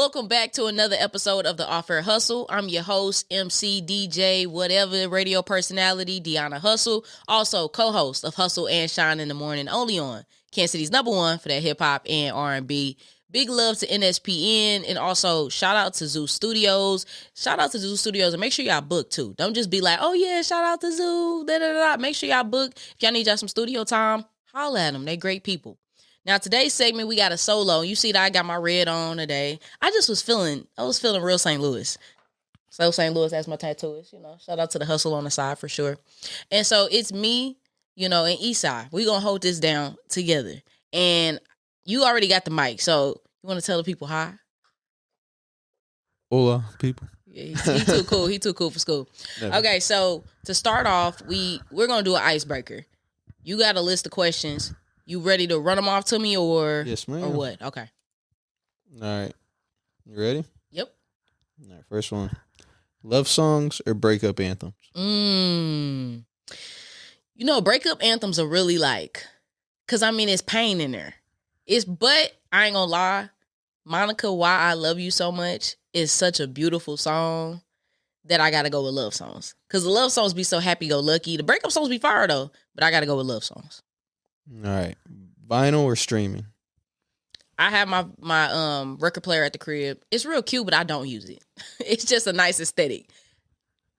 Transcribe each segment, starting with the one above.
Welcome back to another episode of the Off-Air Hustle. I'm your host, MC, DJ, whatever, radio personality, Deona Hustle. Also co-host of Hustle and Shine in the Morning, only on Kansas City's #1 for that hip-hop and R&B. Big love to NSPN, and also shout out to Zoo Studios. Shout out to Zoo Studios, and make sure y'all book too. Don't just be like, oh yeah, shout out to Zoo, da-da-da-da. Make sure y'all book. If y'all need y'all some studio time, holla at them. They great people. Now, today's segment, we got a solo. You see that I got my red on today. I was feeling real St. Louis. So St. Louis, that's my tattooist, Shout out to the hustle on the side for sure. And so it's me, and Esai. We going to hold this down together. And you already got the mic, so you want to tell the people hi? Hola, people. Yeah, he too cool. He too cool for school. Never. Okay, so to start off, we're going to do an icebreaker. You got a list of questions. You ready to run them off to me or yes, ma'am. Or what? Okay. All right. You ready? Yep. All right, first one. Love songs or breakup anthems? Breakup anthems are really because it's pain in there. But I ain't gonna lie, Monica, Why I Love You So Much is such a beautiful song that I gotta go with love songs. Because the love songs be so happy-go-lucky. The breakup songs be fire though, but I gotta go with love songs. All right. Vinyl or streaming? I have my record player at the crib. It's real cute, but I don't use it. It's just a nice aesthetic.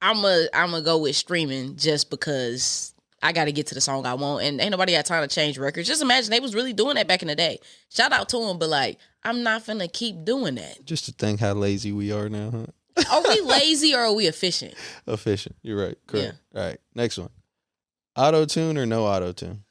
I'm a go with streaming just because I got to get to the song I want, and ain't nobody got time to change records. Just imagine they was really doing that back in the day. Shout out to them, but I'm not finna keep doing that. Just to think how lazy we are now, huh? Are we lazy or are we efficient? Efficient. You're right. Correct. Yeah. All right. Next one. Auto-tune or no auto-tune?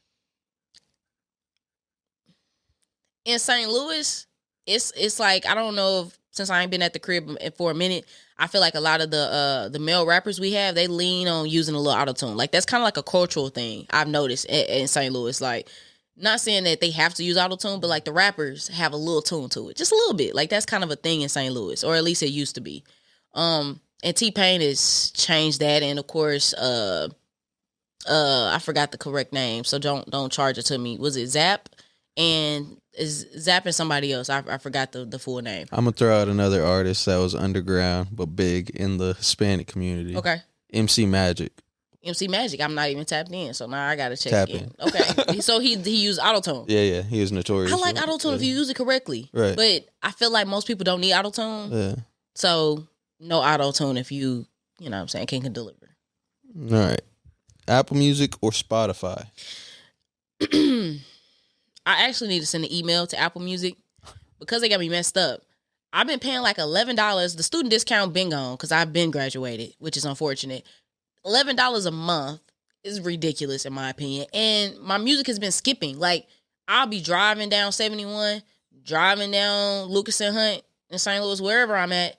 In St. Louis, it's I don't know if, since I ain't been at the crib for a minute, I feel like a lot of the male rappers we have, they lean on using a little auto-tune. That's kind of like a cultural thing I've noticed in St. Louis. Not saying that they have to use auto-tune, but the rappers have a little tune to it. Just a little bit. That's kind of a thing in St. Louis, or at least it used to be. And T-Pain has changed that, and of course, I forgot the correct name, so don't charge it to me. Was it Zap? And is Zap and somebody else? I forgot the full name. I'm gonna throw out another artist that was underground but big in the Hispanic community. Okay. MC Magic. MC Magic. I'm not even tapped in, so now I gotta check Tap in. Okay. So he used autotune. Yeah. He was notorious. I like autotune if you use it correctly. Right. But I feel like most people don't need autotune. Yeah. So no autotune if you know what I'm saying, can deliver. All right. Apple Music or Spotify? I actually need to send an email to Apple Music because they got me messed up. I've been paying $11. The student discount been gone because I've been graduated, which is unfortunate. $11 a month is ridiculous in my opinion. And my music has been skipping. I'll be driving down 71, driving down Lucas and Hunt in St. Louis, wherever I'm at.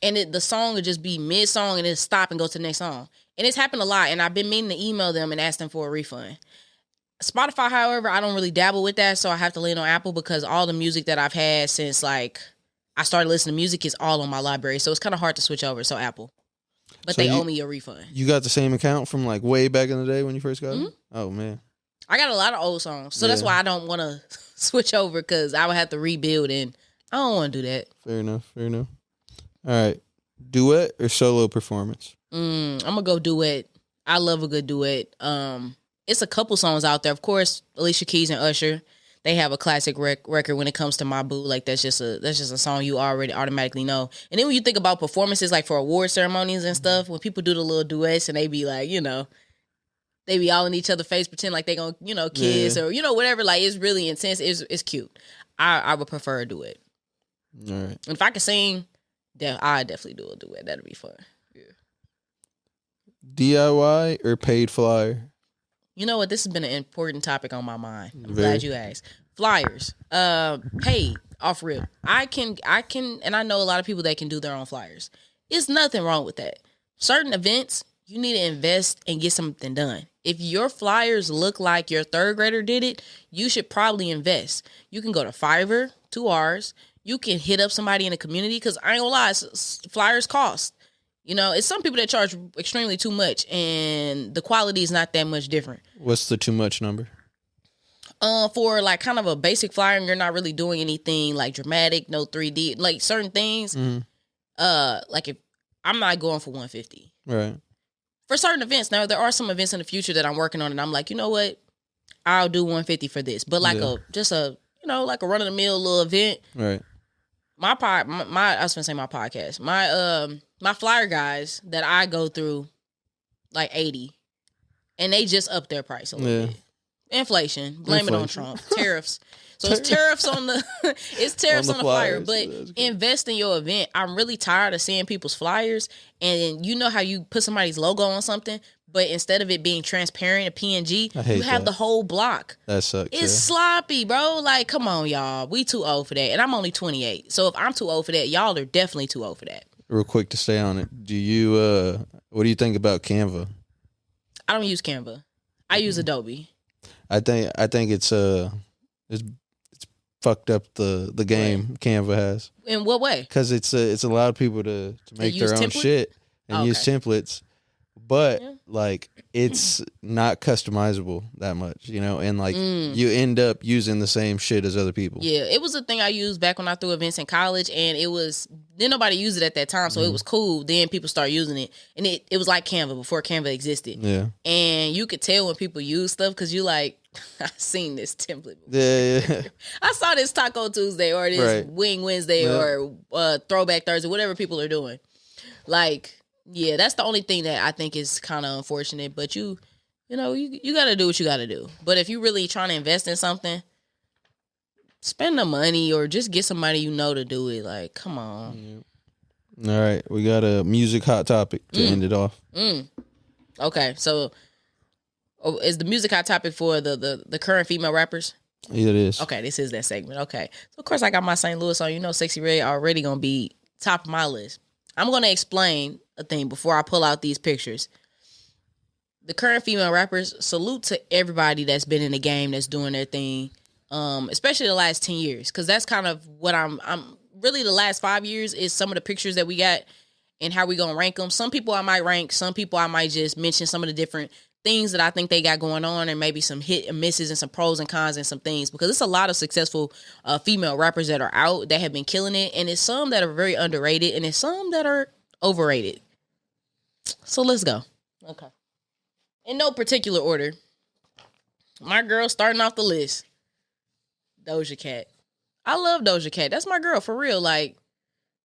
And the song would just be mid-song and then stop and go to the next song. And it's happened a lot. And I've been meaning to email them and ask them for a refund. Spotify, however, I don't really dabble with that, so I have to lean on Apple because all the music that I've had since I started listening to music is all on my library, so it's kind of hard to switch over. So Apple, but so they owe me a refund. You got the same account from way back in the day when you first got it? Oh man, I got a lot of old songs, so that's why I don't want to switch over because I would have to rebuild, and I don't want to do that. Fair enough. All right, duet or solo performance? I'm gonna go duet. I love a good duet. It's a couple songs out there. Of course, Alicia Keys and Usher, they have a classic record when it comes to My Boo. That's just a song you already automatically know. And then when you think about performances for award ceremonies and stuff, when people do the little duets and they be they be all in each other's face, pretend like they gonna kiss or whatever. It's really intense. It's cute. I would prefer a duet. All right. And if I could sing, I'd definitely do a duet. That'd be fun. Yeah. DIY or paid flyer? You know what? This has been an important topic on my mind. I'm glad you asked. Flyers, paid off rip. I can, and I know a lot of people that can do their own flyers. It's nothing wrong with that. Certain events, you need to invest and get something done. If your flyers look like your third grader did it, you should probably invest. You can go to Fiverr, 2 R's. You can hit up somebody in the community because I ain't gonna lie, flyers cost. It's some people that charge extremely too much, and the quality is not that much different. What's the too much number? For like kind of a basic flyer, and you're not really doing anything like dramatic, no 3D, like certain things. Like if I'm not going for 150, right? For certain events. Now there are some events in the future that I'm working on, and I'm like, you know what, I'll do 150 for this. But like like a run of the mill little event, right? My I was gonna say my podcast, my flyer guys that I go through like 80, and they just up their price a little bit. Inflation, blame it on Trump, tariffs. So it's tariffs on the on the flyer. But invest in your event. I'm really tired of seeing people's flyers, and you know how you put somebody's logo on something, but instead of it being transparent, a PNG, you have the whole block. That sucks. It's sloppy, bro. Like, come on, y'all. We too old for that, and I'm only 28. So if I'm too old for that, y'all are definitely too old for that. Real quick to stay on it. Do you what do you think about Canva? I don't use Canva. I use Adobe. I think it's fucked up the game Canva has. In what way? Because it's allowed people to make their own shit and use templates, but like it's not customizable that much, and like you end up using the same shit as other people. Yeah, it was a thing I used back when I threw events in college, and then nobody used it at that time, so it was cool. Then people started using it, and it was like Canva before Canva existed. Yeah, and you could tell when people use stuff because you like, I've seen this template before. Yeah. I saw this Taco Tuesday or this Wing Wednesday or Throwback Thursday, whatever people are doing. Like, yeah, that's the only thing that I think is kind of unfortunate. But you got to do what you got to do. But if you really trying to invest in something, spend the money or just get somebody to do it. Like, come on. Yeah. All right, we got a music hot topic to end it off. Okay, so. Oh, is the music hot topic for the current female rappers? Yeah, it is. Okay, this is that segment. Okay. So, of course, I got my St. Louis on. Sexy Red already going to be top of my list. I'm going to explain a thing before I pull out these pictures. The current female rappers, salute to everybody that's been in the game, that's doing their thing, especially the last 10 years, because that's kind of what I'm really the last 5 years is some of the pictures that we got and how we going to rank them. Some people I might rank. Some people I might just mention some of the different things that I think they got going on, and maybe some hit and misses and some pros and cons and some things, because it's a lot of successful female rappers that are out that have been killing it, and it's some that are very underrated, and it's some that are overrated. So let's go. Okay. In no particular order. My girl starting off the list, Doja Cat. I love Doja Cat. That's my girl for real. Like,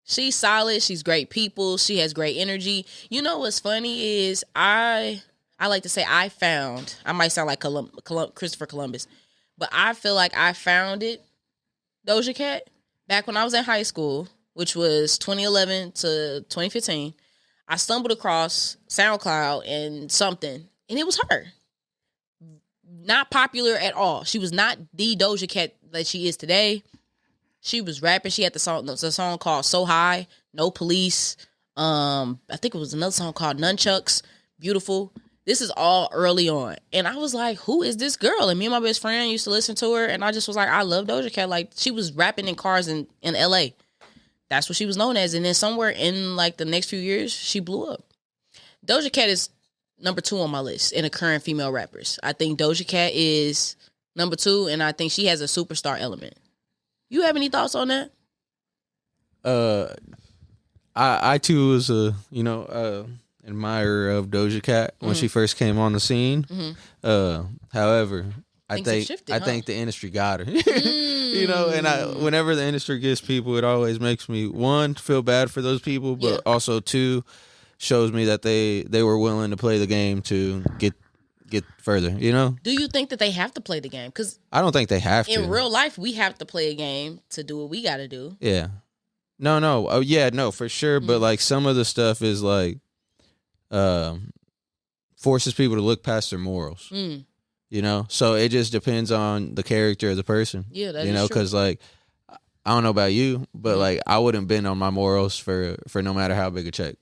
she's solid. She's great people. She has great energy. You know what's funny is I like to say I might sound like Christopher Columbus, but I feel like I founded Doja Cat back when I was in high school, which was 2011 to 2015. I stumbled across SoundCloud and something, and it was her. Not popular at all. She was not the Doja Cat that she is today. She was rapping. She had the song called So High, No Police. I think it was another song called Nunchucks, Beautiful. This is all early on. And I was like, who is this girl? And me and my best friend used to listen to her. And I just was like, I love Doja Cat. Like, she was rapping in cars in LA. That's what she was known as. And then somewhere in like the next few years, she blew up. Doja Cat is number 2 on my list in the current female rappers. I think Doja Cat is number 2. And I think she has a superstar element. You have any thoughts on that? I too was admirer of Doja Cat when she first came on the scene. However, I think the industry got her. And whenever the industry gets people, it always makes me, 1, feel bad for those people, but also 2, shows me that they were willing to play the game to get further, Do you think that they have to play the game? Because I don't think they have to. In real life, we have to play a game to do what we got to do. Yeah. No. Oh, yeah, no, for sure. But like some of the stuff is like, forces people to look past their morals. So it just depends on the character of the person. Yeah, that is true. Because like I don't know about you, but like I wouldn't bend on my morals for no matter how big a check.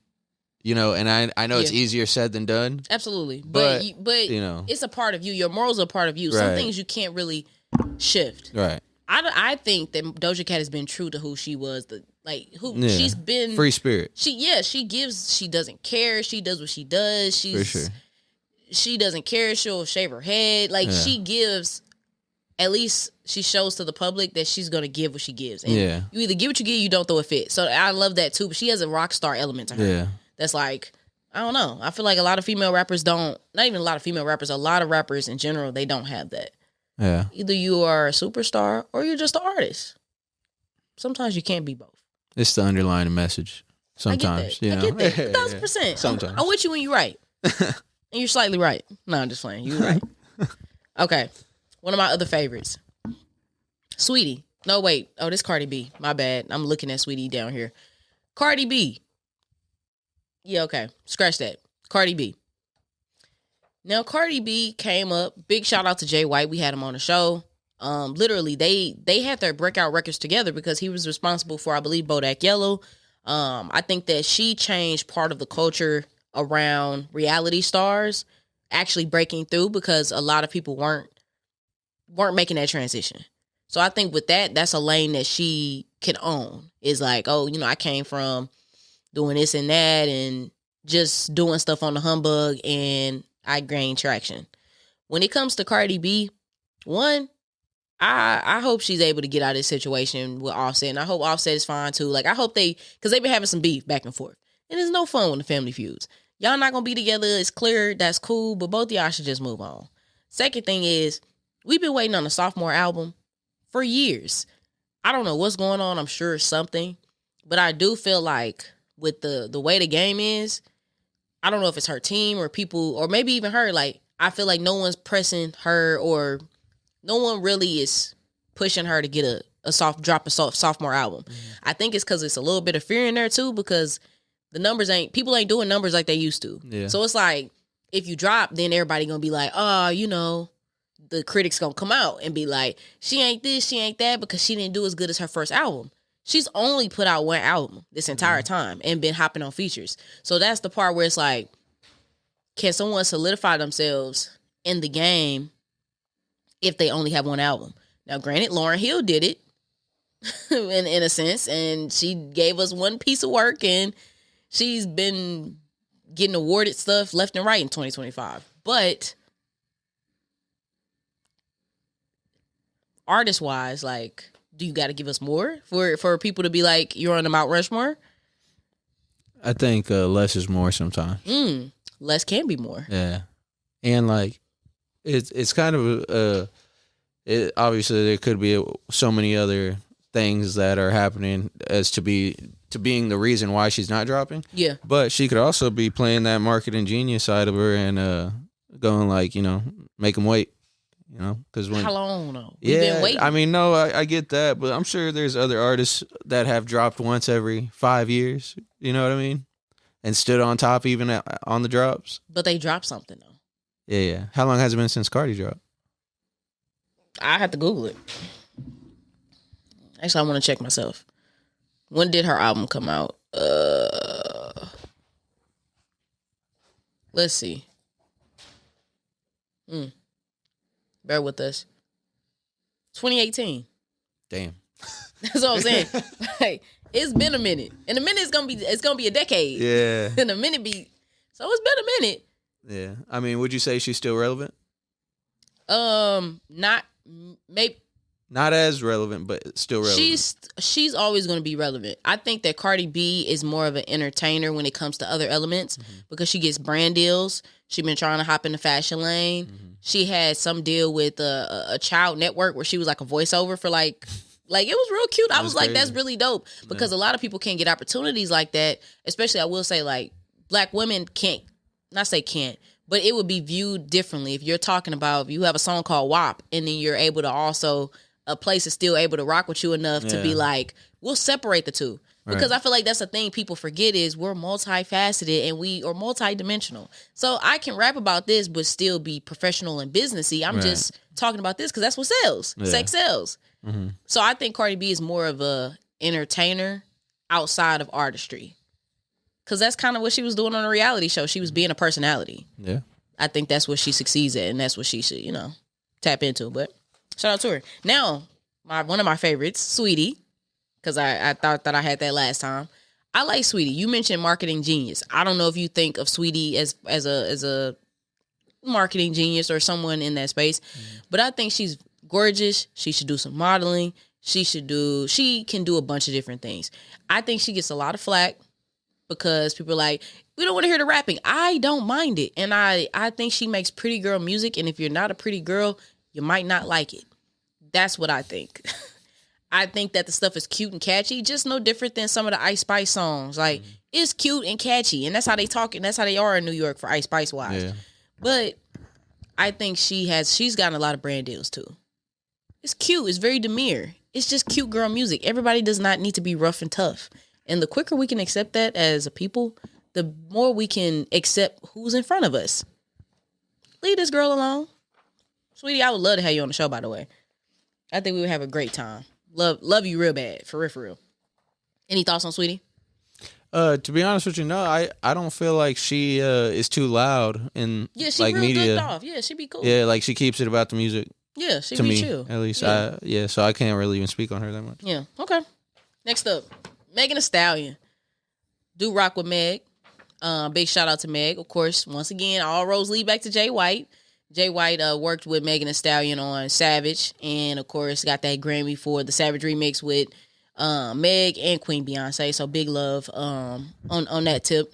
And I know it's easier said than done. Absolutely, but it's a part of you. Your morals are a part of you. Right. Some things you can't really shift. Right. I think that Doja Cat has been true to who she was. She's been free spirit. She doesn't care. She does what she does. For sure. She doesn't care. She'll shave her head. She gives at least she shows to the public that she's going to give what she gives. And yeah. you either give what you give, you don't throw a fit. So I love that too. But she has a rock star element to her. Yeah. That's like, I don't know. I feel like a lot of female rappers don't, not even a lot of female rappers, a lot of rappers in general, they don't have that. Yeah. Either you are a superstar or you're just an artist. Sometimes you can't be both. It's the underlying message. Sometimes. I get that. 1,000%. Sometimes. I'm with you when you're right. And you're slightly right. No, I'm just playing. You're right. Okay. One of my other favorites. Sweetie. No, wait. Oh, this Cardi B. My bad. I'm looking at Sweetie down here. Cardi B. Yeah, okay. Scratch that. Cardi B. Now, Cardi B came up. Big shout out to Jay White. We had him on the show. Literally, they had their breakout records together because he was responsible for, I believe, Bodak Yellow. I think that she changed part of the culture around reality stars actually breaking through because a lot of people weren't making that transition. So I think with that, that's a lane that she can own. Is like, oh, you know, I came from doing this and that and just doing stuff on the humbug and I gained traction. When it comes to Cardi B, one, I hope she's able to get out of this situation with Offset, and I hope Offset is fine too. Like, I hope because they've been having some beef back and forth, and it's no fun when the family feuds. Y'all not gonna be together. It's clear. That's cool, but both of y'all should just move on. Second thing is, we've been waiting on the sophomore album for years. I don't know what's going on. I'm sure it's something, but I do feel like with the way the game is, I don't know if it's her team or people, or maybe even her. Like, I feel like no one's pressing her or no one really is pushing her to get a sophomore album. Mm-hmm. I think it's because it's a little bit of fear in there too, because the numbers people ain't doing numbers like they used to. Yeah. So it's like, if you drop, then everybody gonna be like, oh, you know, the critics gonna come out and be like, she ain't this, she ain't that, because she didn't do as good as her first album. She's only put out one album this entire time and been hopping on features. So that's the part where it's like, can someone solidify themselves in the game if they only have one album? Now, granted, Lauryn Hill did it in a sense, and she gave us one piece of work, and she's been getting awarded stuff left and right in 2025. But artist-wise, like, do you got to give us more for people to be like, you're on the Mount Rushmore? I think less is more sometimes. Less can be more. Yeah. And, like, it's kind of obviously there could be so many other things that are happening as to being the reason why she's not dropping. Yeah. But she could also be playing that marketing genius side of her and going like, you know, make them wait. You know, because how long though? We've been waiting. I mean, no, I get that, but I'm sure there's other artists that have dropped once every 5 years. You know what I mean? And stood on top even on the drops. But they dropped something though. Yeah. How long has it been since Cardi dropped? I have to Google it. Actually, I want to check myself. When did her album come out? Let's see. Bear with us. 2018. Damn. That's what I'm saying. Like, it's been a minute. In a minute, it's gonna be a decade. Yeah. In a minute, so it's been a minute. Yeah. I mean, would you say she's still relevant? Not as relevant, but still relevant. She's always going to be relevant. I think that Cardi B is more of an entertainer when it comes to other elements because she gets brand deals. She's been trying to hop in the fashion lane. She had some deal with a child network where she was like a voiceover for like it was real cute. I was like, that's really dope because a lot of people can't get opportunities like that. Especially, I will say, like, Black women can't, but it would be viewed differently if you're talking about, if you have a song called WAP and then you're able to also, a place is still able to rock with you enough to be like, we'll separate the two. Because I feel like that's the thing people forget is we're multifaceted and we are multidimensional. So I can rap about this but still be professional and businessy. I'm just talking about this because that's what sells. Yeah. Sex sells. So I think Cardi B is more of a entertainer outside of artistry. Because that's kind of what she was doing on a reality show. She was being a personality. Yeah. I think that's what she succeeds at, and that's what she should, tap into. But shout out to her. Now, one of my favorites, Sweetie, because I thought that I had that last time. I like Sweetie. You mentioned marketing genius. I don't know if you think of Sweetie as a marketing genius or someone in that space, but I think she's gorgeous. She should do some modeling. She can do a bunch of different things. I think she gets a lot of flack because people are like, we don't want to hear the rapping. I don't mind it. And I think she makes pretty girl music. And if you're not a pretty girl, you might not like it. That's what I think. I think that the stuff is cute and catchy, just no different than some of the Ice Spice songs. Like, it's cute and catchy. And that's how they talk. And that's how they are in New York for Ice Spice wise. Yeah. But I think she's gotten a lot of brand deals too. It's cute. It's very demure. It's just cute girl music. Everybody does not need to be rough and tough. And the quicker we can accept that as a people, the more we can accept who's in front of us. Leave this girl alone. Sweetie, I would love to have you on the show, by the way. I think we would have a great time. Love you real bad. For real, for real. Any thoughts on Sweetie? To be honest with you, no, I don't feel like she is too loud in like real media. Good off. Yeah, she be cool. Yeah, like she keeps it about the music. Yeah, she to be me, chill. At least so I can't really even speak on her that much. Yeah, okay. Next up, Megan Thee Stallion. Do rock with Meg. Big shout out to Meg. Of course, once again, all roads lead back to Jay White. Jay White worked with Megan Thee Stallion on Savage, and of course got that Grammy for the Savage remix with Meg and Queen Beyonce. So big love on that tip.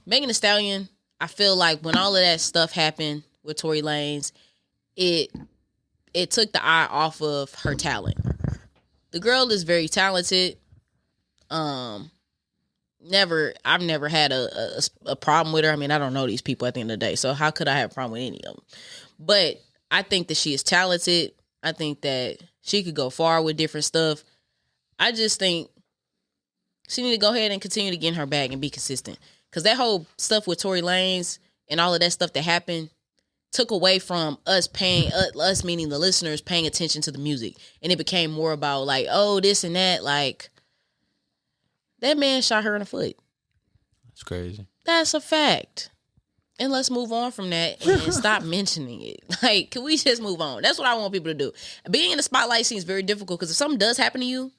Megan Thee Stallion, I feel like when all of that stuff happened with Tory Lanez, it took the eye off of her talent. The girl is very talented. I've never had a problem with her. I mean, I don't know these people at the end of the day, so how could I have a problem with any of them? But I think that she is talented. I think that she could go far with different stuff. I just think she need to go ahead and continue to get in her bag and be consistent. Because that whole stuff with Tory Lanez and all of that stuff that happened took away from us us meaning the listeners paying attention to the music. And it became more about like, oh, this and that. Like, that man shot her in the foot. That's crazy. That's a fact. And let's move on from that and stop mentioning it. Like, can we just move on? That's what I want people to do. Being in the spotlight seems very difficult because if something does happen to you,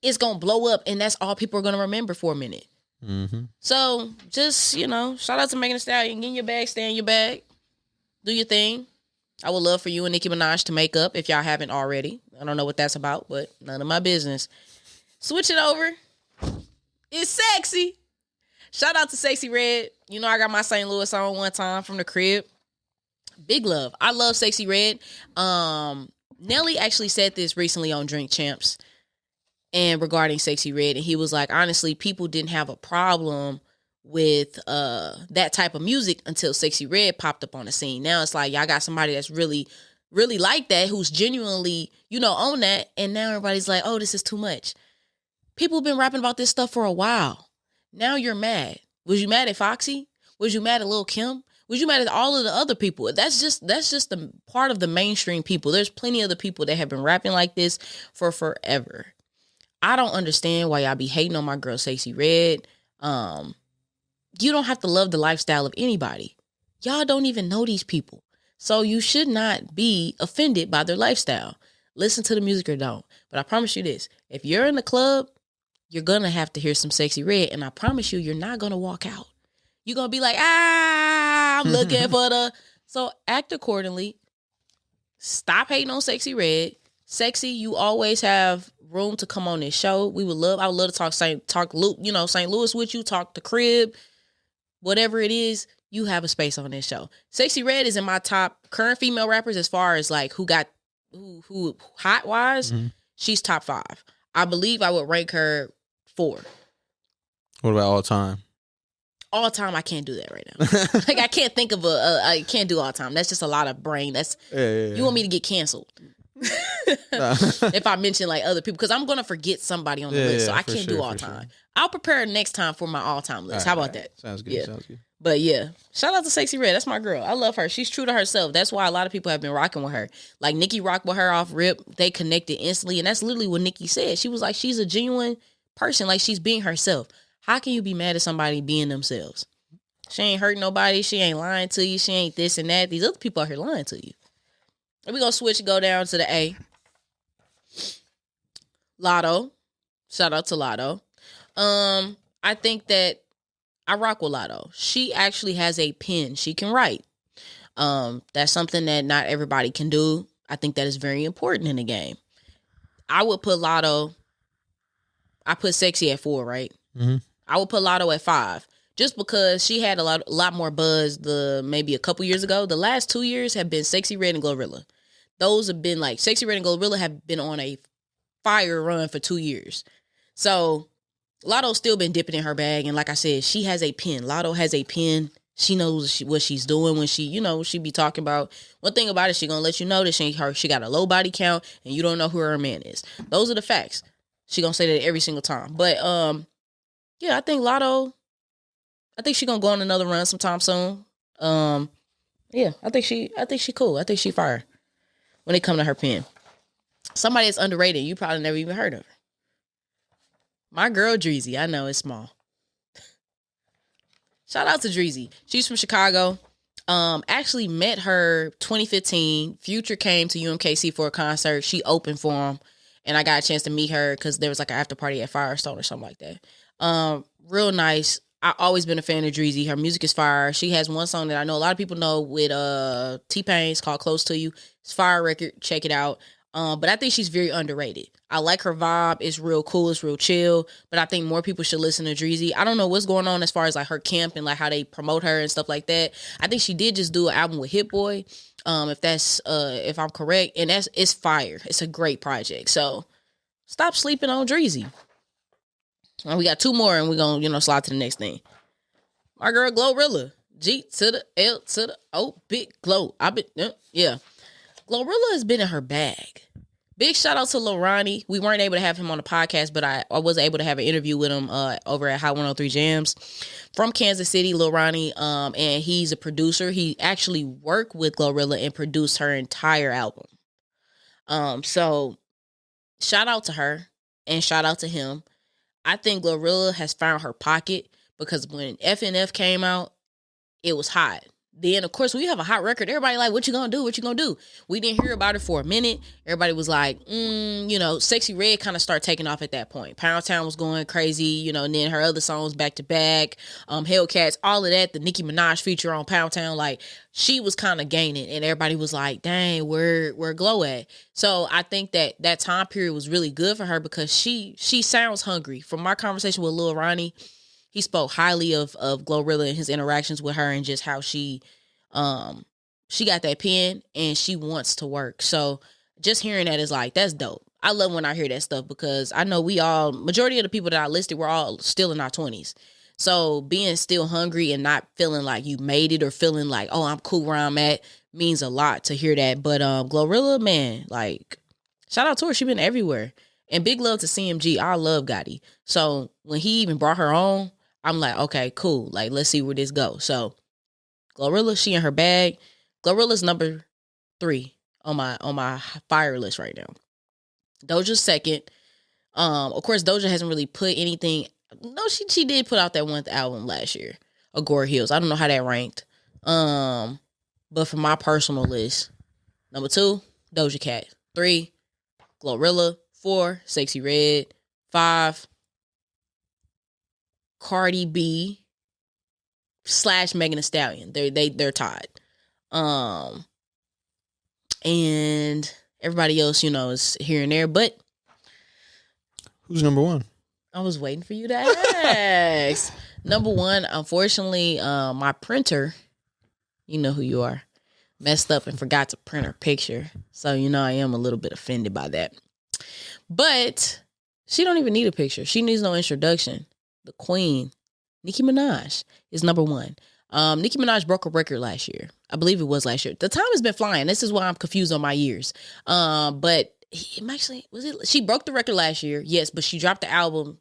it's going to blow up and that's all people are going to remember for a minute. Mm-hmm. So just, shout out to Megan Thee Stallion. Get in your bag, stay in your bag. Do your thing. I would love for you and Nicki Minaj to make up if y'all haven't already. I don't know what that's about, but none of my business. Switch it over. It's sexy. Shout out to Sexy Red. I got my St. Louis on one time from the crib. Big love. I love Sexy Red. Nelly actually said this recently on Drink Champs and regarding Sexy Red. And he was like, honestly, people didn't have a problem with that type of music until Sexy Red popped up on the scene. Now it's like y'all got somebody that's really, really like that, who's genuinely, on that. And now everybody's like, oh, this is too much. People have been rapping about this stuff for a while. Now you're mad. Was you mad at Foxy? Was you mad at Lil' Kim? Was you mad at all of the other people? That's just the part of the mainstream people. There's plenty of the people that have been rapping like this for forever. I don't understand why y'all be hating on my girl Sexy Red. You don't have to love the lifestyle of anybody. Y'all don't even know these people. So you should not be offended by their lifestyle. Listen to the music or don't. But I promise you this. If you're in the club, you're going to have to hear some Sexy Red. And I promise you, you're not going to walk out. You're going to be like, I'm looking for the... So act accordingly. Stop hating on Sexy Red. Sexy, you always have room to come on this show. I would love to talk St. Louis with you, talk the crib, whatever it is, you have a space on this show. Sexy Red is in my top current female rappers as far as like who hot wise. Mm-hmm. She's top 5. I believe I would rank her 4. What about all time? All time, I can't do that right now. Like I can't think of I can't do all time. That's just a lot of brain. That's You want me to get canceled. If I mention like other people, because I'm gonna forget somebody on the list, so I can't do all time. Sure. I'll prepare next time for my all time list. How about that? Sounds good. Yeah. Sounds good. But yeah, shout out to Sexy Red. That's my girl. I love her. She's true to herself. That's why a lot of people have been rocking with her. Like Nicki rocked with her off rip. They connected instantly, and that's literally what Nicki said. She was like, she's a genuine person. Like she's being herself. How can you be mad at somebody being themselves? She ain't hurting nobody. She ain't lying to you. She ain't this and that. These other people out here lying to you. And we're gonna switch and go down to the A. Lotto. Shout out to Lotto. I think that I rock with Lotto. She actually has a pen. She can write. That's something that not everybody can do. I think that is very important in the game. I would put Lotto. I put Sexy at 4, right? Mm-hmm. I would put Lotto at 5, just because she had a lot more buzz maybe a couple years ago. The last 2 years have been Sexy Red and Glorilla. Those have been like Sexy Red and Glorilla have been on a fire run for 2 years. So Lotto's still been dipping in her bag, and like I said, she has a pen. Lotto has a pen. She knows what she's doing when she be talking about. One thing about it, she gonna let you know that she got a low body count, and you don't know who her man is. Those are the facts. She gonna say that every single time. But yeah, I think Lotto. I think she gonna go on another run sometime soon. Yeah, I think she cool. I think she fire when it come to her pen. Somebody that's underrated, you probably never even heard of her. My girl Dreezy. I know it's small. Shout out to Dreezy. She's from Chicago. Actually met her 2015. Future came to UMKC for a concert. She opened for him, and I got a chance to meet her because there was like an after party at Firestone or something like that. Real nice. I always been a fan of Dreezy. Her music is fire. She has one song that I know a lot of people know with T-Pain. It's called Close to You. It's fire record. Check it out. But I think she's very underrated. I like her vibe. It's real cool. It's real chill. But I think more people should listen to Dreezy. I don't know what's going on as far as like her camp and like how they promote her and stuff like that. I think she did just do an album with Hit Boy. If I'm correct. And it's fire. It's a great project. So stop sleeping on Dreezy. And we got 2 more, and we're going to slide to the next thing. My girl Glorilla. G to the L to the O, big Glow. Yeah. Glorilla has been in her bag. Big shout out to Lil Ronnie. We weren't able to have him on the podcast, but I was able to have an interview with him over at Hot 103 Jams from Kansas City, Lil Ronnie. And he's a producer. He actually worked with Glorilla and produced her entire album. So shout out to her and shout out to him. I think Glorilla has found her pocket because when FNF came out, it was hot. Then, of course, when you have a hot record, everybody like, what you gonna do? What you gonna do? We didn't hear about it for a minute. Everybody was like, Sexy Red kind of started taking off at that point. Pound Town was going crazy, and then her other songs back to back, Hellcats, all of that, the Nicki Minaj feature on Pound Town, like, she was kind of gaining, and everybody was like, dang, where Glow at? So I think that time period was really good for her because she sounds hungry. From my conversation with Lil Ronnie, he spoke highly of Glorilla and his interactions with her and just how she got that pen and she wants to work. So just hearing that is like, that's dope. I love when I hear that stuff because I know majority of the people that I listed, we're all still in our 20s. So being still hungry and not feeling like you made it or feeling like, oh, I'm cool where I'm at means a lot to hear that. But Glorilla, man, like, shout out to her. She been everywhere. And big love to CMG. I love Gotti. So when he even brought her on, I'm like, okay, cool. Like, let's see where this goes. So Glorilla, she in her bag. Glorilla's number 3 on my fire list right now. Doja's second. Of course, Doja hasn't really put anything. No, she did put out that one album last year, Agora Hills. I don't know how that ranked. But for my personal list, number 2, Doja Cat. 3, Glorilla. 4, Sexy Red. 5, Cardi B / Megan Thee Stallion. They're tied. And everybody else, is here and there. But who's number 1? I was waiting for you to ask. Number 1, unfortunately, my printer, you know who you are, messed up and forgot to print her picture. So, I am a little bit offended by that. But she don't even need a picture. She needs no introduction. The queen, Nicki Minaj, is number 1. Nicki Minaj broke a record last year. I believe it was last year. The time has been flying. This is why I'm confused on my years. But she broke the record last year, yes, but she dropped the album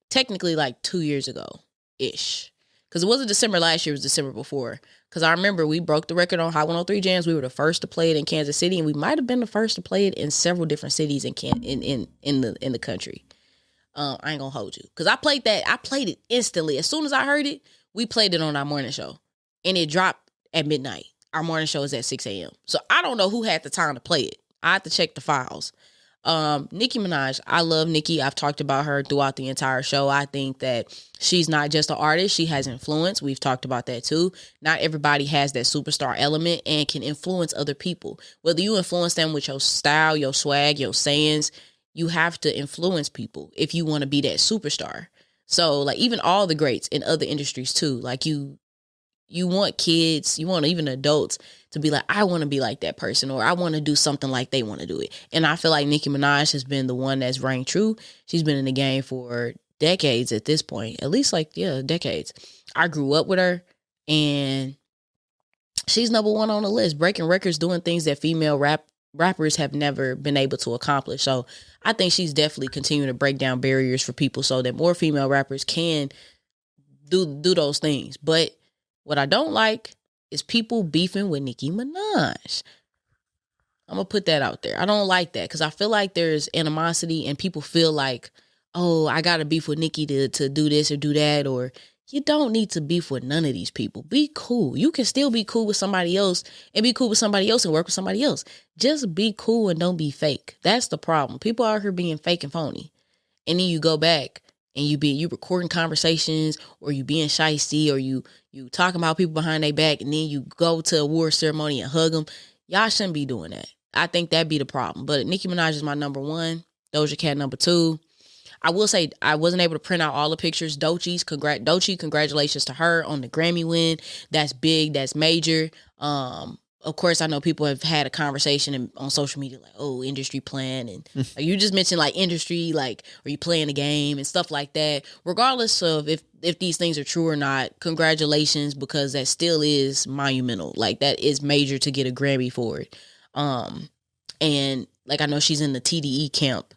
technically like 2 years ago-ish. Because it wasn't December last year, it was December before. Because I remember we broke the record on Hot 103 Jams. We were the first to play it in Kansas City, and we might have been the first to play it in several different cities in the country. I ain't gonna hold you. Because I played it instantly. As soon as I heard it, we played it on our morning show. And it dropped at midnight. Our morning show is at 6 a.m. So I don't know who had the time to play it. I had to check the files. Nicki Minaj, I love Nicki. I've talked about her throughout the entire show. I think that she's not just an artist. She has influence. We've talked about that too. Not everybody has that superstar element and can influence other people. Whether you influence them with your style, your swag, your sayings, you have to influence people if you want to be that superstar. So like even all the greats in other industries too, like you want kids, you want even adults to be like, I want to be like that person, or I want to do something like they want to do it. And I feel like Nicki Minaj has been the one that's reigned true. She's been in the game for decades at this point, at least decades. I grew up with her and she's number one on the list, breaking records, doing things that female rappers have never been able to accomplish. So I think she's definitely continuing to break down barriers for people so that more female rappers can do those things. But what I don't like is people beefing with Nicki Minaj. I'm going to put that out there. I don't like that because I feel like there's animosity and people feel like, oh, I got to beef with Nicki to do this or do that. Or you don't need to beef with none of these people. Be cool. You can still be cool with somebody else and be cool with somebody else and work with somebody else. Just be cool and don't be fake. That's the problem. People out here being fake and phony. And then you go back and you recording conversations, or you being shysty, or you talking about people behind their back, and then you go to a award ceremony and hug them. Y'all shouldn't be doing that. I think that'd be the problem. But Nicki Minaj is my number one. Doja Cat number two. I will say I wasn't able to print out all the pictures. Doechii, congratulations to her on the Grammy win. That's big. That's major. Of course, I know people have had a conversation on social media like, oh, industry plan. And you just mentioned like industry, like, are you playing the game and stuff like that? Regardless of if these things are true or not, congratulations, because that still is monumental. Like that is major to get a Grammy for it. And like, I know she's in the TDE camp.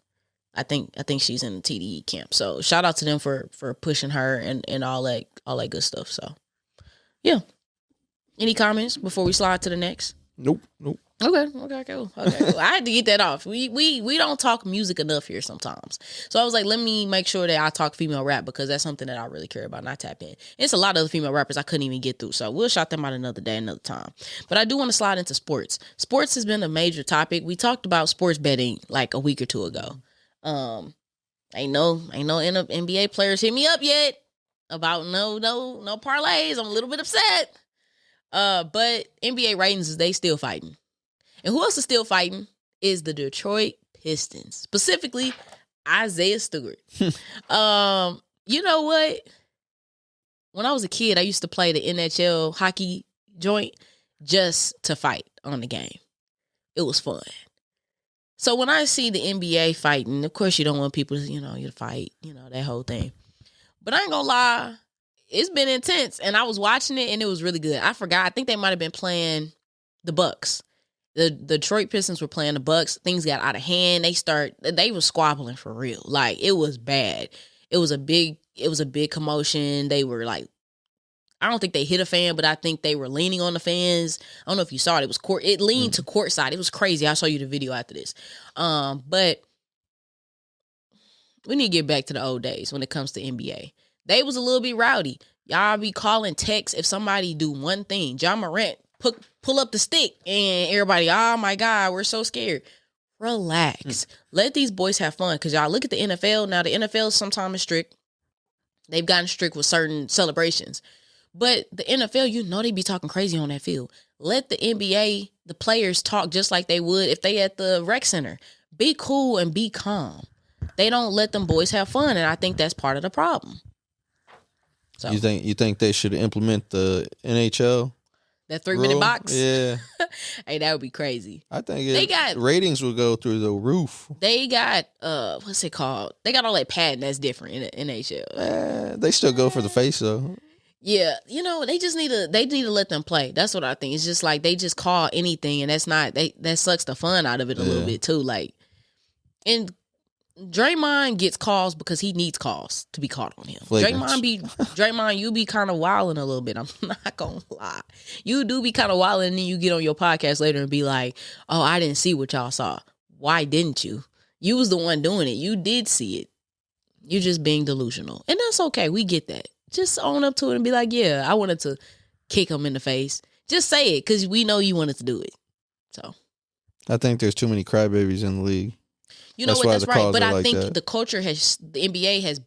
I think she's in the TDE camp. So shout out to them for pushing her and all that good stuff. So yeah. Any comments before we slide to the next? Nope. Okay, cool. I had to get that off. We don't talk music enough here sometimes. So I was like, let me make sure that I talk female rap because that's something that I really care about and I tap in. It's a lot of other female rappers I couldn't even get through. So we'll shout them out another day, another time. But I do want to slide into sports. Sports has been a major topic. We talked about sports betting like a week or two ago. Ain't no NBA players hit me up yet about no parlays. I'm a little bit upset. But NBA ratings, they still fighting. And who else is still fighting is the Detroit Pistons, specifically Isaiah Stewart. You know what? When I was a kid, I used to play the NHL hockey joint just to fight on the game. It was fun. So when I see the NBA fighting, of course you don't want people, you to fight, that whole thing. But I ain't gonna lie. It's been intense, and I was watching it, and it was really good. I forgot. I think they might have been playing the Bucks. The Detroit Pistons were playing the Bucks. Things got out of hand. They were squabbling for real. Like, it was bad. It was a big commotion. They were like, I don't think they hit a fan, but I think they were leaning on the fans. I don't know if you saw it. It was court. It leaned to courtside. It was crazy. I'll show you the video after this. But we need to get back to the old days when it comes to NBA. They was a little bit rowdy. Y'all be calling texts if somebody do one thing. John Morant pull up the stick and everybody, oh my God, we're so scared. Relax. Let these boys have fun. Because y'all look at the NFL. Now, the NFL sometimes is strict. They've gotten strict with certain celebrations. But the NFL, they be talking crazy on that field. Let the NBA, the players talk just like they would if they at the rec center. Be cool and be calm. They don't let them boys have fun. And I think that's part of the problem. So, you think they should implement the NHL? That 3-minute box? Yeah. Hey, that would be crazy. I think ratings would go through the roof. They got, what's it called? They got all that padding that's different in the NHL. They still go for the face, though. Yeah. They just need to let them play. That's what I think. It's just like they just call anything, and that sucks the fun out of it a little bit, too. Like, and Draymond gets calls because he needs calls to be called on him. Draymond, you be kind of wilding a little bit. I'm not gonna lie. You do be kind of wilding, and then you get on your podcast later and be like, oh, I didn't see what y'all saw. Why didn't you? You was the one doing it. You did see it. You're just being delusional. And that's okay. We get that. Just own up to it and be like, yeah, I wanted to kick him in the face. Just say it because we know you wanted to do it. So I think there's too many crybabies in the league. You know what? That's right. But I think that. the NBA has,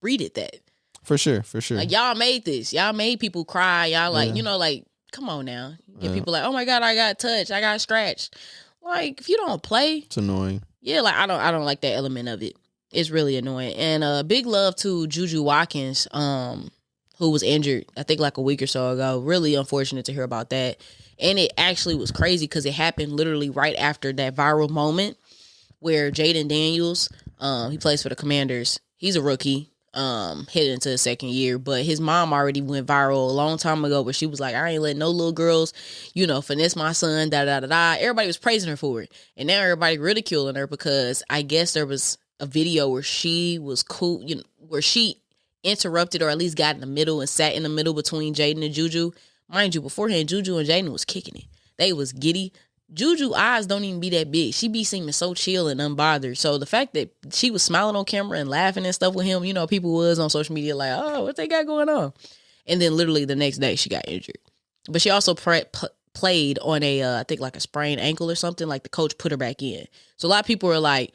breeded that. For sure. Like, y'all made this. Y'all made people cry. Y'all like, come on now. Get people like, oh my God, I got touched. I got scratched. Like, if you don't play, it's annoying. Yeah, like I don't like that element of it. It's really annoying. And big love to Juju Watkins, who was injured, I think like a week or so ago. Really unfortunate to hear about that. And it actually was crazy because it happened literally right after that viral moment where Jaden Daniels, he plays for the Commanders. He's a rookie, heading into his second year, but his mom already went viral a long time ago where she was like, I ain't letting no little girls, finesse my son, da-da-da-da. Everybody was praising her for it. And now everybody ridiculing her because I guess there was a video where she was cool, where she interrupted or at least got in the middle and sat in the middle between Jaden and Juju. Mind you, beforehand, Juju and Jaden was kicking it. They was giddy. Juju eyes don't even be that big. She be seeming so chill and unbothered. So the fact that she was smiling on camera and laughing and stuff with him, people was on social media like, oh, what they got going on? And then literally the next day she got injured. But she also played on I think like a sprained ankle or something. Like the coach put her back in. So a lot of people were like,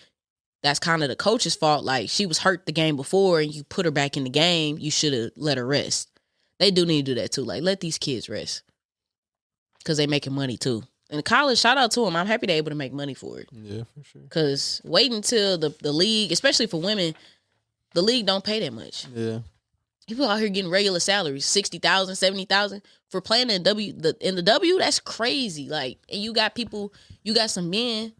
that's kind of the coach's fault. Like she was hurt the game before and you put her back in the game. You should have let her rest. They do need to do that too. Like, let these kids rest. Because they making money too. And college, shout out to them. I'm happy they're able to make money for it. Yeah, for sure. Because waiting till the league, especially for women, the league don't pay that much. Yeah. People out here getting regular salaries, $60,000, $70,000 for playing in the W. That's crazy. Like, and you got some men.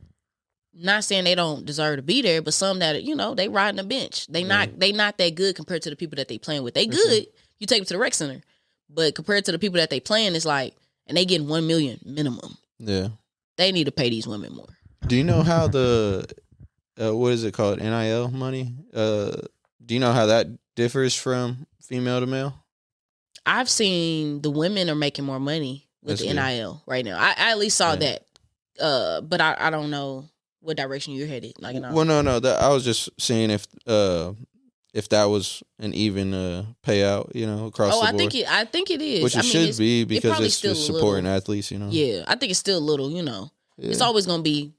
Not saying they don't deserve to be there, but some that they riding the bench. They not that good compared to the people that they playing with. They good. Sure. You take them to the rec center, but compared to the people that they playing, it's like, and they getting $1 million minimum. Yeah, they need to pay these women more. Do you know how the what is it called, NIL money? Do you know how that differs from female to male? I've seen the women are making more money with the NIL right now. I at least saw that, but I don't know what direction you're headed. Like, well, no. I was just seeing if that was an even payout, across the board. I think it is. Which it should be because it's just supporting athletes, Yeah, I think it's still a little, Yeah. It's always going to be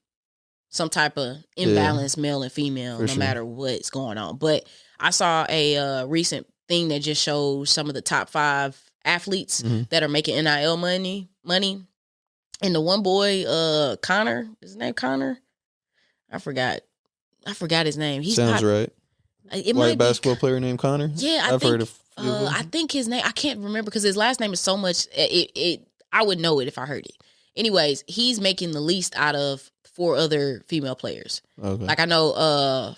some type of imbalance, male and female, no matter what's going on. But I saw a recent thing that just shows some of the top 5 athletes that are making NIL money. And the one boy, Connor, is his name Connor? I forgot his name. Sounds right. White basketball player named Connor? Yeah, I've heard of I think his name, I can't remember because his last name is so much, I would know it if I heard it. Anyways, he's making the least out of 4 other female players. Okay. Like I know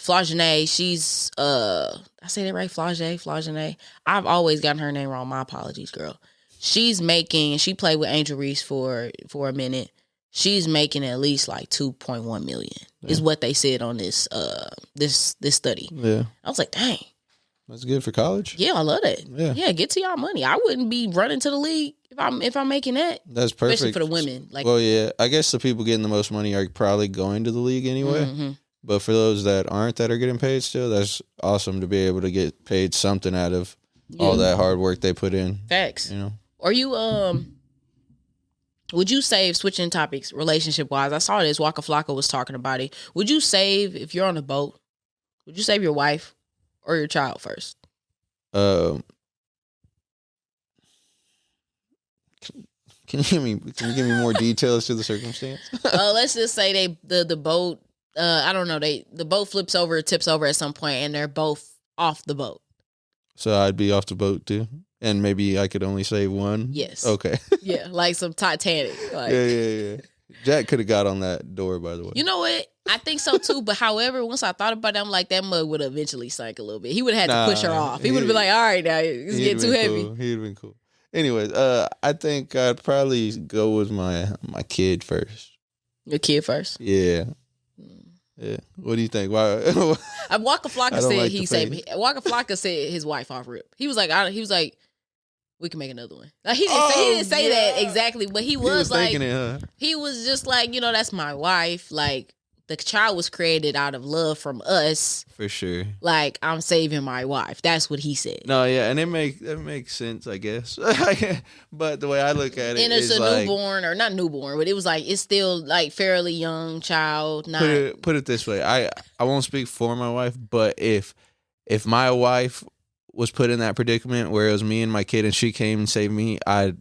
Flagene, she's, I say that right, Flagene. I've always gotten her name wrong. My apologies, girl. She played with Angel Reese for a minute. She's making at least like 2.1 million is what they said on this study. Yeah. I was like, dang. That's good for college. Yeah, I love that. Yeah, get to y'all money. I wouldn't be running to the league if I'm making that. That's perfect. Especially for the women. Like, well, yeah. I guess the people getting the most money are probably going to the league anyway. Mm-hmm. But for those that aren't, that are getting paid still, that's awesome to be able to get paid something out of all that hard work they put in. Facts. Are you would you save, switching topics, relationship-wise, I saw this, Waka Flocka was talking about it. Would you save, if you're on a boat, would you save your wife or your child first? Can you give me more details to the circumstance? Let's just say the boat, I don't know, the boat tips over at some point, and they're both off the boat. So I'd be off the boat too? And maybe I could only save one? Yes. Okay. Yeah, like some Titanic. Like. Yeah. Jack could have got on that door, by the way. You know what? I think so too. But however, once I thought about it, I'm like, that mug would have eventually sank a little bit. He would have had to push her off. He would have been like, all right, now it's getting too heavy. Cool. He'd have been cool. Anyways, I think I'd probably go with my kid first. Your kid first? Yeah. Yeah. What do you think? Why? Waka Flocka said Waka Flocka said his wife off rip. He was like, we can make another one. Like, he didn't say that exactly, but he was like, thinking it, huh? He was just like, that's my wife. Like, the child was created out of love from us. For sure. Like, I'm saving my wife. That's what he said. No, yeah, and it makes sense, I guess. But the way I look at it, and it's is a like, newborn, or not newborn, but it was like it's still like fairly young child. Not put it this way. I won't speak for my wife, but if my wife was put in that predicament where it was me and my kid, and she came and saved me, I'd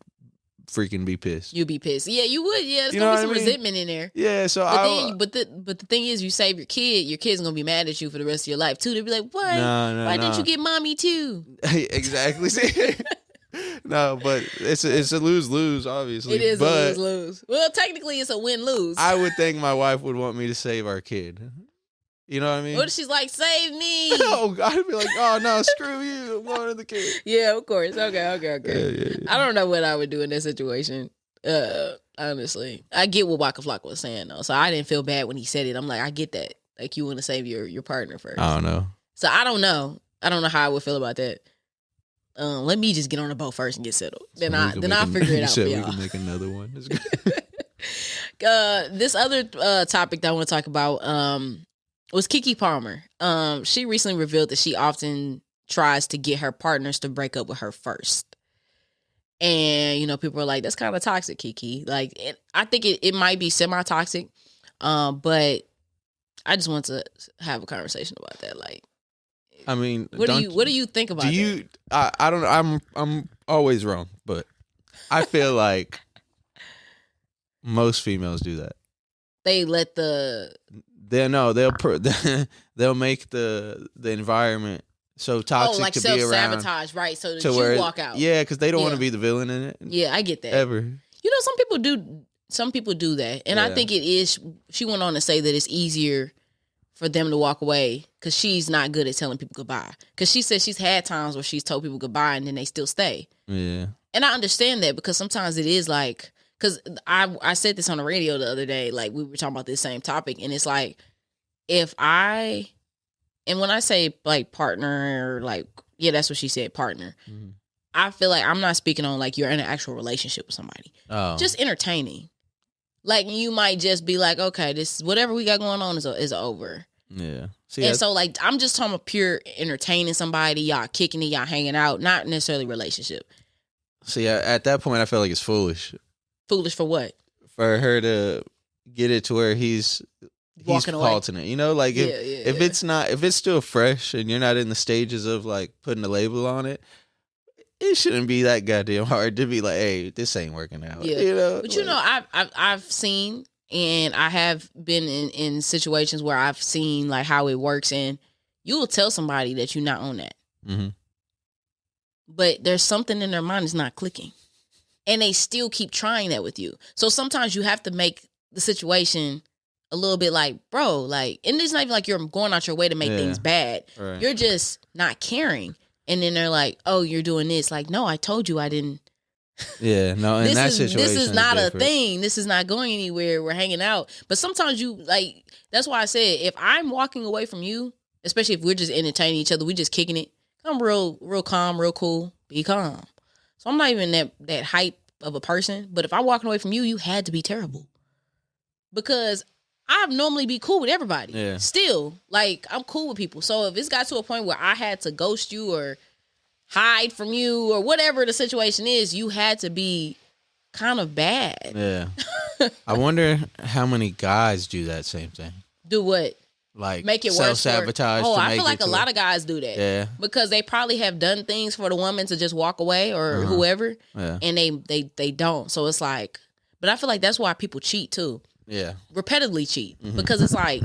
freaking be pissed. You'd be pissed. Yeah, you would. Yeah, there's gonna be some resentment in there. Yeah, so but the thing is, you save your kid's gonna be mad at you for the rest of your life too. They'll be like, "What? Why didn't you get mommy too?" Exactly. No, but it's a lose-lose, obviously. It is a lose-lose. Well, technically, it's a win-lose. I would think my wife would want me to save our kid. You know what I mean? What if she's like, save me? Oh, I'd be like, oh, no, screw you. I'm going to the kid. Yeah, of course. Okay. Yeah. I don't know what I would do in that situation. Honestly. I get what Waka Flocka was saying, though. So I didn't feel bad when he said it. I'm like, I get that. Like, you want to save your partner first. I don't know. So I don't know. I don't know how I would feel about that. Let me just get on the boat first and get settled. Then I'll figure it out for y'all. We can make another one. This other topic that I want to talk about was Keke Palmer. She recently revealed that she often tries to get her partners to break up with her first. And, people are like, that's kind of toxic, Keke. Like, I think it might be semi-toxic, but I just want to have a conversation about that. Like, I mean, what do you think about that? I don't know. I'm always wrong, but I feel like most females do that. They let they'll make the environment so toxic to be around. Self-sabotage, right? So that you walk out. Yeah, because they don't want to be the villain in it. Yeah, I get that. Ever. Some people do that, and I think it is. She went on to say that it's easier for them to walk away because she's not good at telling people goodbye. Because she said she's had times where she's told people goodbye and then they still stay. Yeah, and I understand that because sometimes it is like. Because I said this on the radio the other day, like we were talking about this same topic, and it's like, and when I say like partner, like, yeah, that's what she said, partner. Mm-hmm. I feel like I'm not speaking on like you're in an actual relationship with somebody. Oh. Just entertaining. Like you might just be like, okay, this whatever we got going on is over. Yeah. So like I'm just talking about pure entertaining somebody, y'all kicking it, y'all hanging out, not necessarily relationship. See, at that point, I feel like it's foolish. Foolish for what? For her to get it to where he's faulting it. Like if it's still fresh and you're not in the stages of like putting a label on it, it shouldn't be that goddamn hard to be like, hey, this ain't working out. Yeah. But I've seen, and I have been in situations where I've seen like how it works, and you will tell somebody that you're not on that. Mm-hmm. But there's something in their mind that's not clicking. And they still keep trying that with you. So sometimes you have to make the situation a little bit like, bro, like, and it's not even like you're going out your way to make things bad. Right. You're just not caring. And then they're like, oh, you're doing this. Like, no, I told you I didn't. Yeah, no, in that situation. This is not a thing. This is not going anywhere. We're hanging out. But sometimes that's why I said, if I'm walking away from you, especially if we're just entertaining each other, we just kicking it, I'm real calm, real cool, be calm. So I'm not even that hype of a person. But if I'm walking away from you, you had to be terrible. Because I normally be cool with everybody. Yeah. Still, like, I'm cool with people. So if it's got to a point where I had to ghost you or hide from you or whatever the situation is, you had to be kind of bad. Yeah. I wonder how many guys do that same thing. Do what? Like make it worse. Self-sabotage. I feel like a lot of guys do that. Yeah. Because they probably have done things for the woman to just walk away or whoever. Yeah. And they don't. So it's like, but I feel like that's why people cheat too. Yeah. Repetitively cheat. Mm-hmm. Because it's like,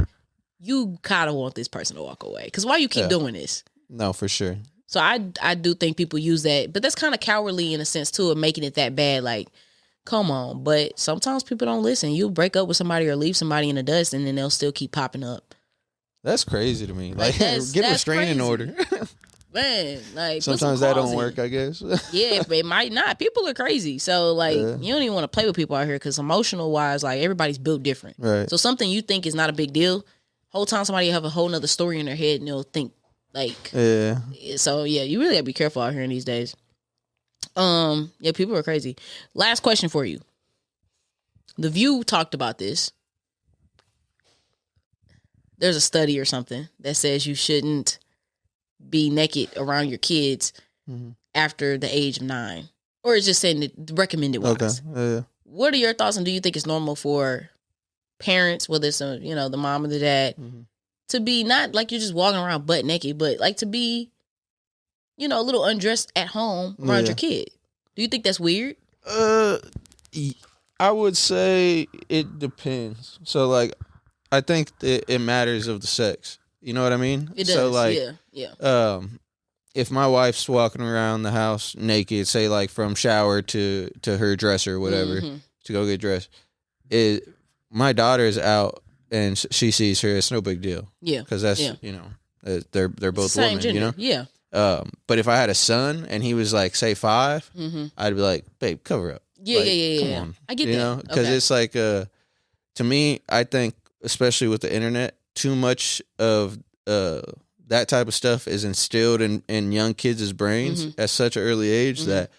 you kind of want this person to walk away. Because why you keep doing this? No, for sure. So I do think people use that. But that's kind of cowardly in a sense too of making it that bad. Like, come on. But sometimes people don't listen. You break up with somebody or leave somebody in the dust and then they'll still keep popping up. That's crazy to me. Like get a restraining order. Man, like sometimes that don't work, I guess. Yeah, it might not. People are crazy. So like you don't even want to play with people out here because emotional wise, like everybody's built different. Right. So something you think is not a big deal, whole time somebody have a whole nother story in their head and they'll think like So yeah, you really gotta be careful out here in these days. Yeah, people are crazy. Last question for you. The View talked about this. there's a study or something that says you shouldn't be naked around your kids after the age of 9, or it's just saying the recommended wise. Okay. What are your thoughts, and do you think it's normal for parents, whether it's the mom or the dad, to be not like you're just walking around butt naked, but like to be, a little undressed at home around your kid? Do you think that's weird? I would say it depends. So like, I think it matters of the sex. You know what I mean? It does. So like, yeah. If my wife's walking around the house naked, say like from shower to her dresser or whatever to go get dressed, my daughter is out and she sees her, it's no big deal. Yeah, because that's they're both women. Gender. Yeah. But if I had a son and he was like say 5, I'd be like, babe, cover up. Yeah. Come on. I get that. Because it's like to me, I think especially with the internet, too much of that type of stuff is instilled in young kids' brains at such an early age that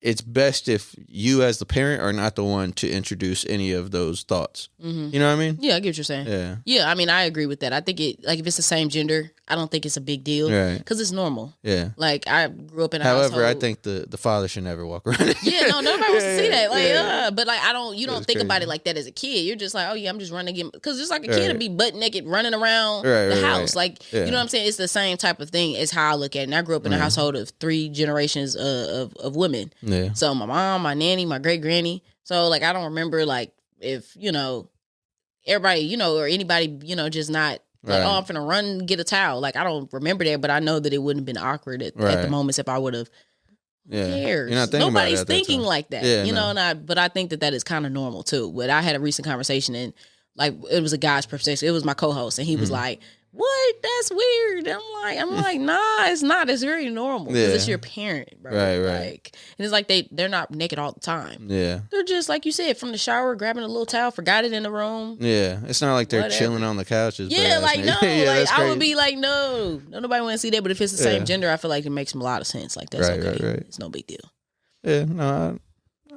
it's best if you as the parent are not the one to introduce any of those thoughts. You know what I mean? Yeah, I get what you're saying. Yeah, I mean, I agree with that. I think if it's the same gender, I don't think it's a big deal. Right. Because it's normal. Yeah. Like, I grew up in a household. However, I think the father should never walk around. Yeah, no, nobody wants to see that. Like, but like, you don't think about it like that as a kid. You're just like, oh yeah, I'm just running again. Because it's like a kid to be butt naked running around the house. Like, you know what I'm saying? It's the same type of thing as how I look at it. And I grew up in a household of 3 generations of women. Yeah. So my mom, my nanny, my great granny. So like, I don't remember like if, everybody, or anybody, just not like, oh, I'm finna run and get a towel. Like, I don't remember that, but I know that it wouldn't have been awkward at the moments if I would have. Who cares? You're not thinking Nobody's about it thinking like that. But I think that is kind of normal too. But I had a recent conversation and like, it was a guy's perspective. It was my co-host and he was like, what? That's weird. I'm like, nah, it's not. It's very normal because it's your parent, bro. Right. Like, and it's like they're not naked all the time. Yeah, they're just like you said, from the shower, grabbing a little towel, forgot it in the room. Yeah, it's not like they're chilling on the couches. Yeah, like no, like I would be like, no, nobody want to see that. But if it's the same gender, I feel like it makes a lot of sense. Like that's okay. Right. It's no big deal. Yeah, no,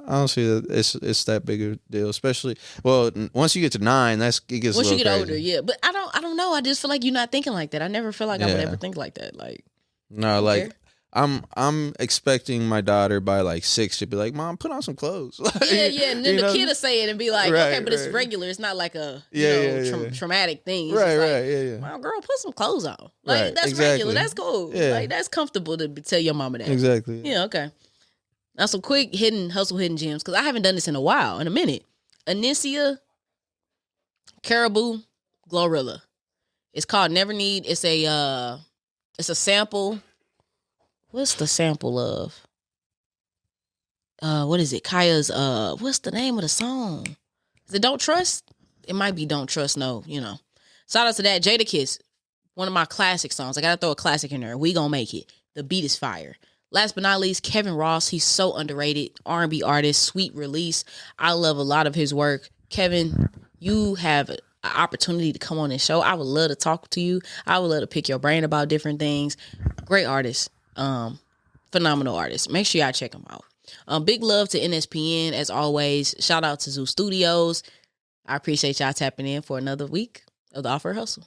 I don't see that it's that big a deal, especially once you get to 9, it gets once a little you get crazy. older, yeah. But I don't know. I just feel like you're not thinking like that. I never feel like I would ever think like that. Like no, like I'm expecting my daughter by like 6 to be like, Mom, put on some clothes. Yeah, and then the kid will say it and be like, okay, but it's regular. It's not like a traumatic thing. It's right. Well, girl, put some clothes on. Like that's regular. That's cool. Yeah. Like that's comfortable to tell your mama that. Exactly. Yeah. Okay. Now, some quick hidden gems, because I haven't done this in a minute. Anicia Caribou Glorilla. It's called Never Need. It's a sample. What's the sample of? What is it? Kaya's, what's the name of the song? Is it Don't Trust? It might be Don't Trust, no, Shout out to that. Jada Kiss, one of my classic songs. I gotta throw a classic in there. We Gonna Make It. The beat is fire. Last but not least, Kevin Ross. He's so underrated. R&B artist, sweet release. I love a lot of his work. Kevin, you have an opportunity to come on this show. I would love to talk to you. I would love to pick your brain about different things. Great artist. Phenomenal artist. Make sure y'all check him out. Big love to NSPN as always. Shout out to Zoo Studios. I appreciate y'all tapping in for another week of the Offer Hustle.